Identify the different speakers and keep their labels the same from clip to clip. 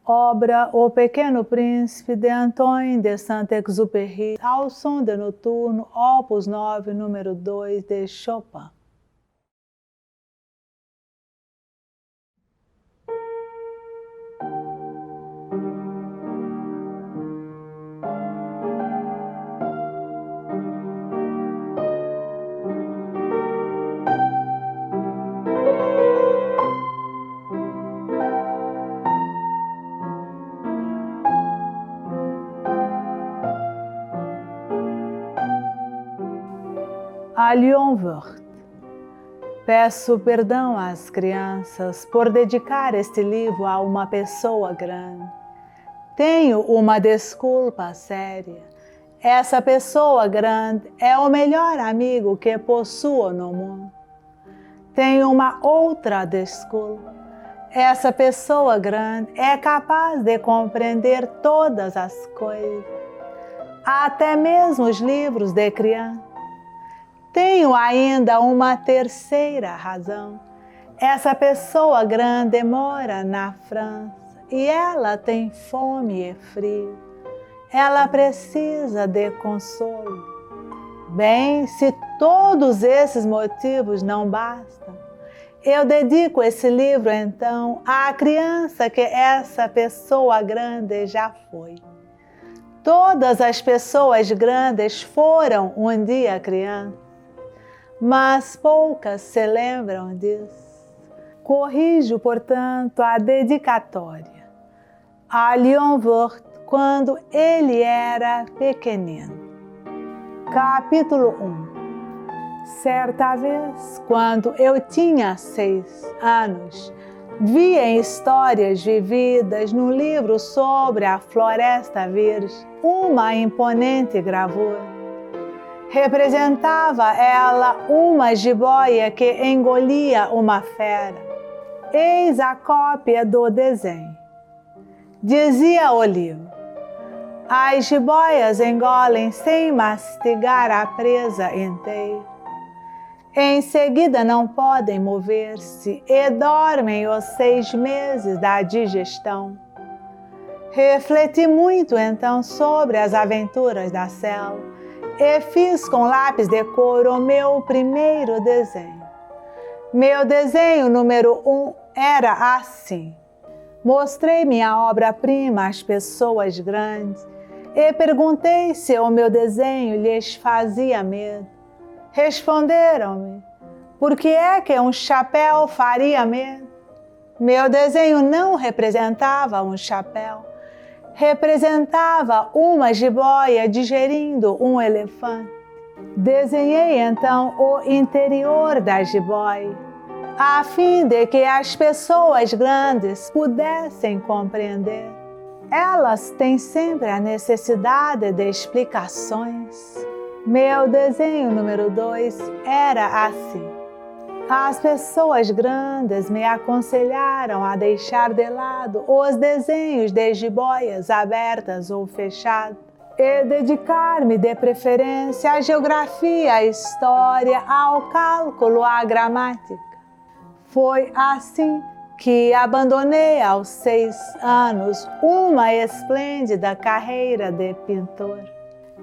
Speaker 1: Obra O Pequeno Príncipe, de Antoine de Saint-Exupéry, ao som de Noturno, Opus 9, número 2, de Chopin. A Lion Vert. Peço perdão às crianças por dedicar este livro a uma pessoa grande. Tenho uma desculpa séria. Essa pessoa grande é o melhor amigo que possuo no mundo. Tenho uma outra desculpa. Essa pessoa grande é capaz de compreender todas as coisas, até mesmo os livros de criança. Tenho ainda uma terceira razão. Essa pessoa grande mora na França e ela tem fome e frio. Ela precisa de consolo. Bem, se todos esses motivos não bastam, eu dedico esse livro então à criança que essa pessoa grande já foi. Todas as pessoas grandes foram um dia crianças, mas poucas se lembram disso. Corrijo, portanto, a dedicatória a Lion Vert quando ele era pequenino. Capítulo 1. Certa vez, quando eu tinha 6 anos, vi em histórias vividas no livro sobre a Floresta Virgem uma imponente gravura. Representava ela uma jiboia que engolia uma fera. Eis a cópia do desenho. Dizia o livro: as jiboias engolem sem mastigar a presa inteira. Em seguida não podem mover-se e dormem os 6 meses da digestão. Refleti muito então sobre as aventuras da selva e fiz com lápis de cor o meu primeiro desenho. Meu desenho número 1 era assim. Mostrei minha obra-prima às pessoas grandes e perguntei se o meu desenho lhes fazia medo. Responderam-me: por que é que um chapéu faria medo? Meu desenho não representava um chapéu. Representava uma jiboia digerindo um elefante. Desenhei então o interior da jiboia, a fim de que as pessoas grandes pudessem compreender. Elas têm sempre a necessidade de explicações. Meu desenho número 2 era assim. As pessoas grandes me aconselharam a deixar de lado os desenhos de jiboias abertas ou fechadas e dedicar-me de preferência à geografia, à história, ao cálculo, à gramática. Foi assim que abandonei aos 6 anos uma esplêndida carreira de pintor.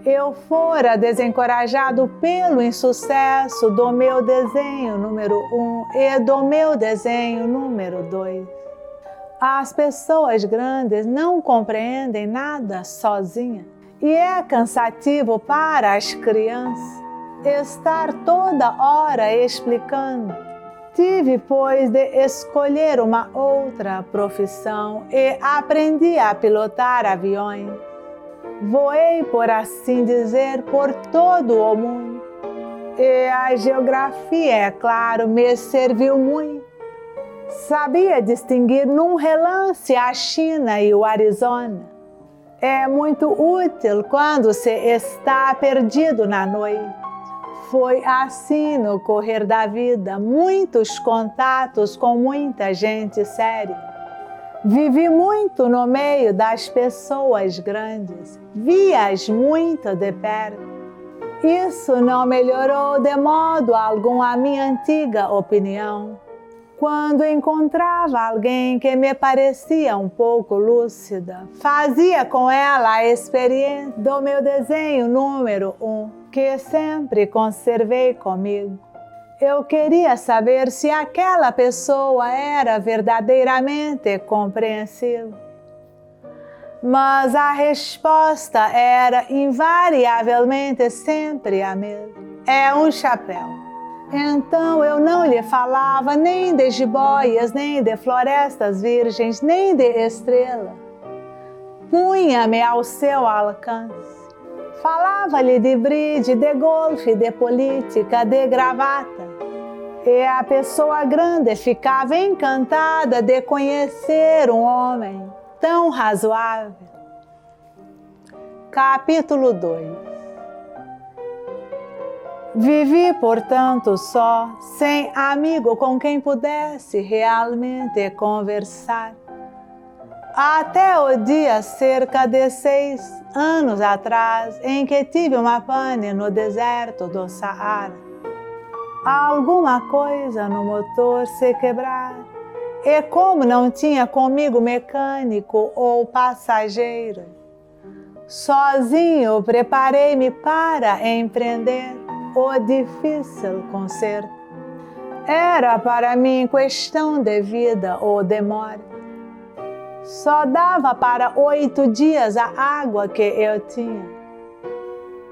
Speaker 1: Eu fora desencorajado pelo insucesso do meu desenho número 1 e do meu desenho número 2. As pessoas grandes não compreendem nada sozinhas e é cansativo para as crianças estar toda hora explicando. Tive, pois, de escolher uma outra profissão e aprendi a pilotar aviões. Voei, por assim dizer, por todo o mundo. E a geografia, é claro, me serviu muito. Sabia distinguir num relance a China e o Arizona. É muito útil quando se está perdido na noite. Foi assim no correr da vida, muitos contatos com muita gente séria. Vivi muito no meio das pessoas grandes, vi-as muito de perto. Isso não melhorou de modo algum a minha antiga opinião. Quando encontrava alguém que me parecia um pouco lúcida, fazia com ela a experiência do meu desenho número 1, que sempre conservei comigo. Eu queria saber se aquela pessoa era verdadeiramente compreensiva. Mas a resposta era invariavelmente sempre a mesma. É um chapéu. Então eu não lhe falava nem de jiboias, nem de florestas virgens, nem de estrela. Punha-me ao seu alcance. Falava-lhe de bride, de golfe, de política, de gravata. E a pessoa grande ficava encantada de conhecer um homem tão razoável. Capítulo 2. Vivi, portanto, só, sem amigo com quem pudesse realmente conversar. Até o dia cerca de 6 anos atrás, em que tive uma pane no deserto do Saara. Alguma coisa no motor se quebrar, e como não tinha comigo mecânico ou passageiro, sozinho preparei-me para empreender o difícil conserto. Era para mim questão de vida ou de morte. Só dava para 8 dias a água que eu tinha.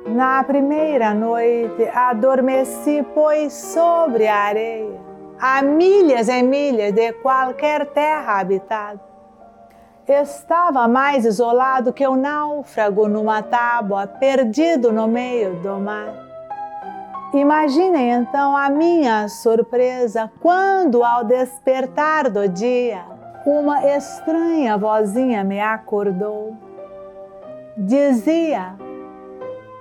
Speaker 1: Na primeira noite adormeci, pois sobre a areia, a milhas e milhas de qualquer terra habitada. Estava mais isolado que um náufrago numa tábua, perdido no meio do mar. Imaginem então a minha surpresa quando, ao despertar do dia, uma estranha vozinha me acordou. Dizia: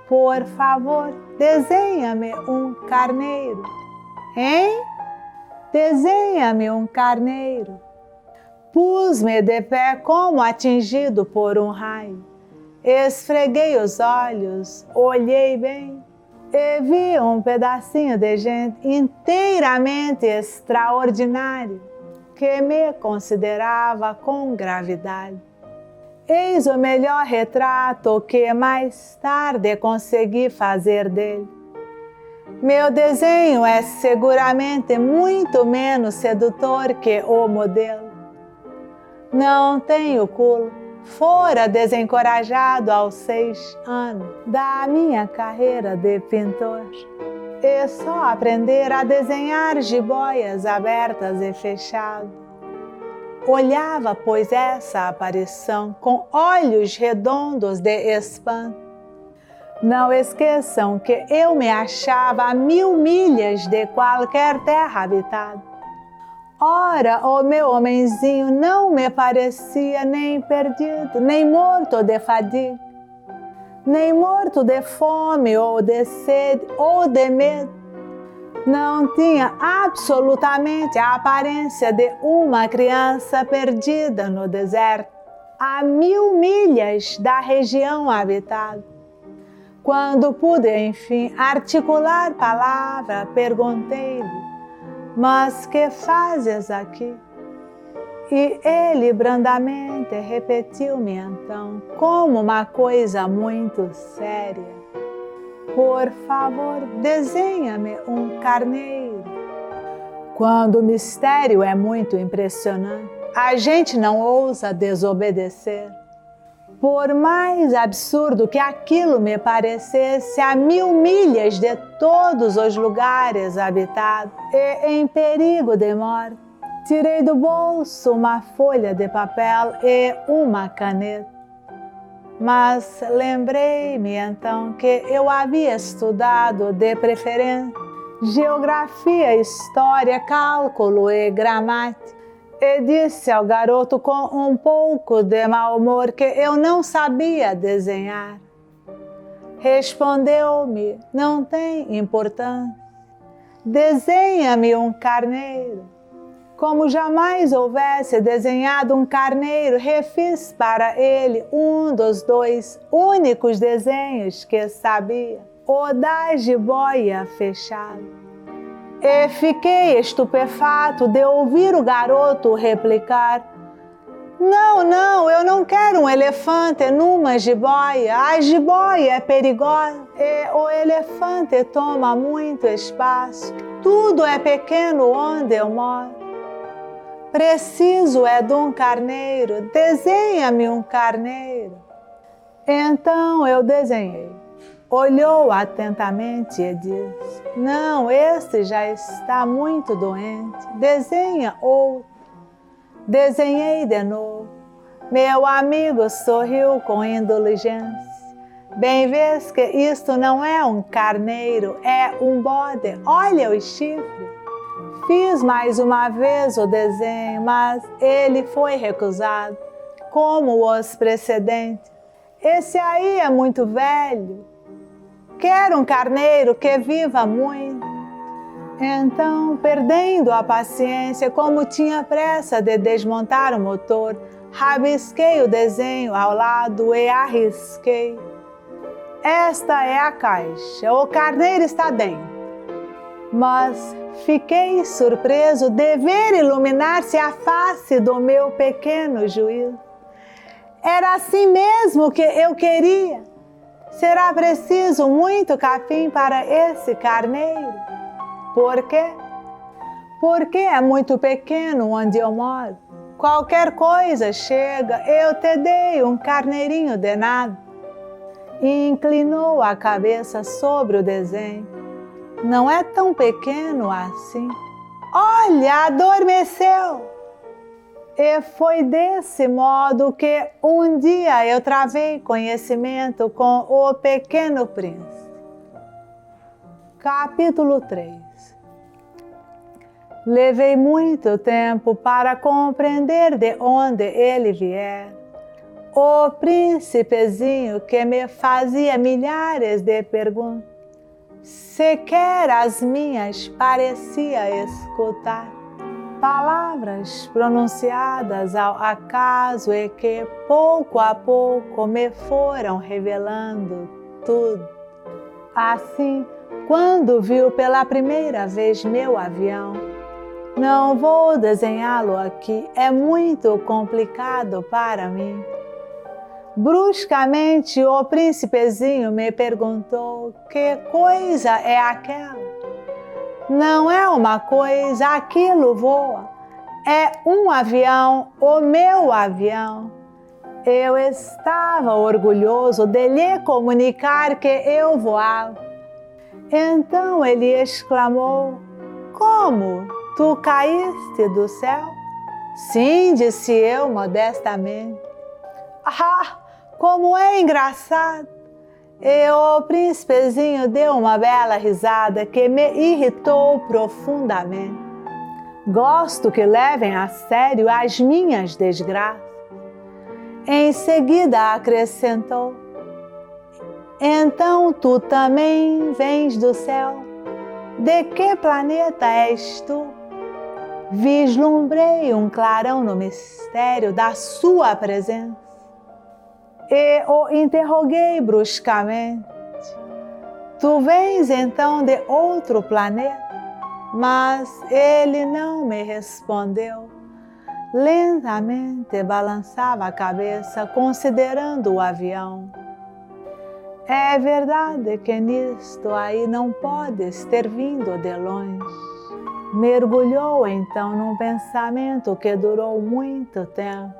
Speaker 1: por favor, desenha-me um carneiro. Hein? Desenha-me um carneiro. Pus-me de pé como atingido por um raio. Esfreguei os olhos, olhei bem. E vi um pedacinho de gente inteiramente extraordinário, que me considerava com gravidade. Eis o melhor retrato que mais tarde consegui fazer dele. Meu desenho é seguramente muito menos sedutor que o modelo. Não tenho culpa. Fora desencorajado aos 6 anos da minha carreira de pintor. E só aprender a desenhar jiboias abertas e fechadas. Olhava, pois, essa aparição com olhos redondos de espanto. Não esqueçam que eu me achava a 1000 milhas de qualquer terra habitada. Ora, o meu homenzinho não me parecia nem perdido, nem morto de fadiga, nem morto de fome ou de sede ou de medo. Não tinha absolutamente a aparência de uma criança perdida no deserto, a 1000 milhas da região habitada. Quando pude, enfim, articular palavra, perguntei-lhe: mas que fazes aqui? E ele brandamente repetiu-me então, como uma coisa muito séria: por favor, desenha-me um carneiro. Quando o mistério é muito impressionante, a gente não ousa desobedecer. Por mais absurdo que aquilo me parecesse, a 1000 milhas de todos os lugares habitados e em perigo de morte, tirei do bolso uma folha de papel e uma caneta. Mas lembrei-me então que eu havia estudado de preferência geografia, história, cálculo e gramática. E disse ao garoto com um pouco de mau humor que eu não sabia desenhar. Respondeu-me: não tem importância. Desenha-me um carneiro. Como jamais houvesse desenhado um carneiro, refiz para ele um dos 2 únicos desenhos que sabia, o da jiboia fechada. E fiquei estupefato de ouvir o garoto replicar: Não, eu não quero um elefante numa jiboia. A jiboia é perigosa e o elefante toma muito espaço. Tudo é pequeno onde eu moro. Preciso é de um carneiro. Desenha-me um carneiro. Então eu desenhei. Olhou atentamente e disse: Não, este já está muito doente. Desenha outro. Desenhei de novo. Meu amigo sorriu com indulgência. Bem vês que isto não é um carneiro, é um bode. Olha os chifres. Fiz mais uma vez o desenho, mas ele foi recusado, como os precedentes. Esse aí é muito velho. Quero um carneiro que viva muito. Então, perdendo a paciência, como tinha pressa de desmontar o motor, rabisquei o desenho ao lado e arrisquei. Esta é a caixa, o carneiro está dentro. Mas fiquei surpreso de ver iluminar-se a face do meu pequeno juízo. Era assim mesmo que eu queria. Será preciso muito capim para esse carneiro? Por quê? Porque é muito pequeno onde eu moro. Qualquer coisa chega, eu te dei um carneirinho de nada. E inclinou a cabeça sobre o desenho. Não é tão pequeno assim. Olha, adormeceu! E foi desse modo que um dia eu travei conhecimento com o Pequeno Príncipe. Capítulo 3. Levei muito tempo para compreender de onde ele viera. O príncipezinho que me fazia milhares de perguntas, sequer as minhas parecia escutar. Palavras pronunciadas ao acaso e que pouco a pouco me foram revelando tudo. Assim, quando viu pela primeira vez meu avião, não vou desenhá-lo aqui, é muito complicado para mim. Bruscamente, o príncipezinho me perguntou: que coisa é aquela? Não é uma coisa, aquilo voa. É um avião, o meu avião. Eu estava orgulhoso de lhe comunicar que eu voava. Então ele exclamou: como? Tu caíste do céu? Sim, disse eu modestamente. Ah, como é engraçado! E o príncipezinho deu uma bela risada que me irritou profundamente. Gosto que levem a sério as minhas desgraças. Em seguida acrescentou: então tu também vens do céu? De que planeta és tu? Vislumbrei um clarão no mistério da sua presença. E o interroguei bruscamente: tu vens então de outro planeta? Mas ele não me respondeu. Lentamente balançava a cabeça, considerando o avião. É verdade que nisto aí não podes ter vindo de longe. Mergulhou então num pensamento que durou muito tempo.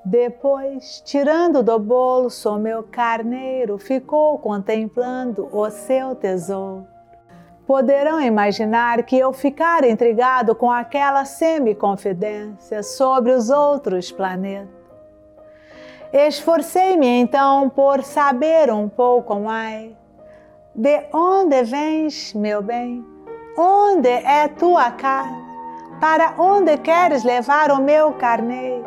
Speaker 1: Depois, tirando do bolso o meu carneiro, ficou contemplando o seu tesouro. Poderão imaginar que eu ficara intrigado com aquela semi-confidência sobre os outros planetas. Esforcei-me então por saber um pouco mais. De onde vens, meu bem? Onde é tua casa? Para onde queres levar o meu carneiro?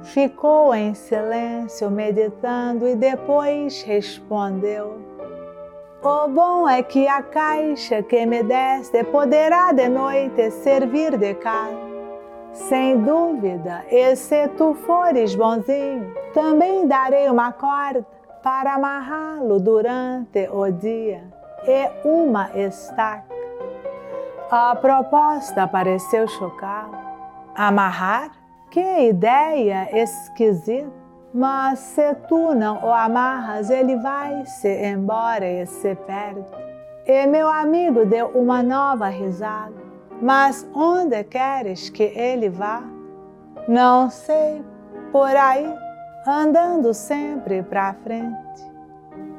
Speaker 1: Ficou em silêncio, meditando, e depois respondeu: o bom é que a caixa que me deste poderá de noite servir de casa. Sem dúvida, e se tu fores bonzinho, também darei uma corda para amarrá-lo durante o dia e uma estaca. A proposta pareceu chocá-lo. Amarrar? Que ideia esquisita! Mas se tu não o amarras, ele vai-se embora e se perde. E meu amigo deu uma nova risada. Mas onde queres que ele vá? Não sei, por aí, andando sempre para frente.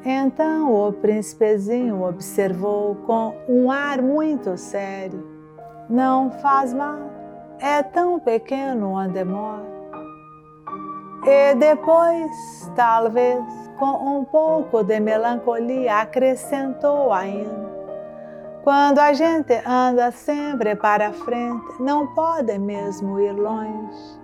Speaker 1: Então o príncipezinho observou com um ar muito sério. Não faz mal, é tão pequeno onde mora. E depois, talvez, com um pouco de melancolia, acrescentou ainda: quando a gente anda sempre para frente, não pode mesmo ir longe.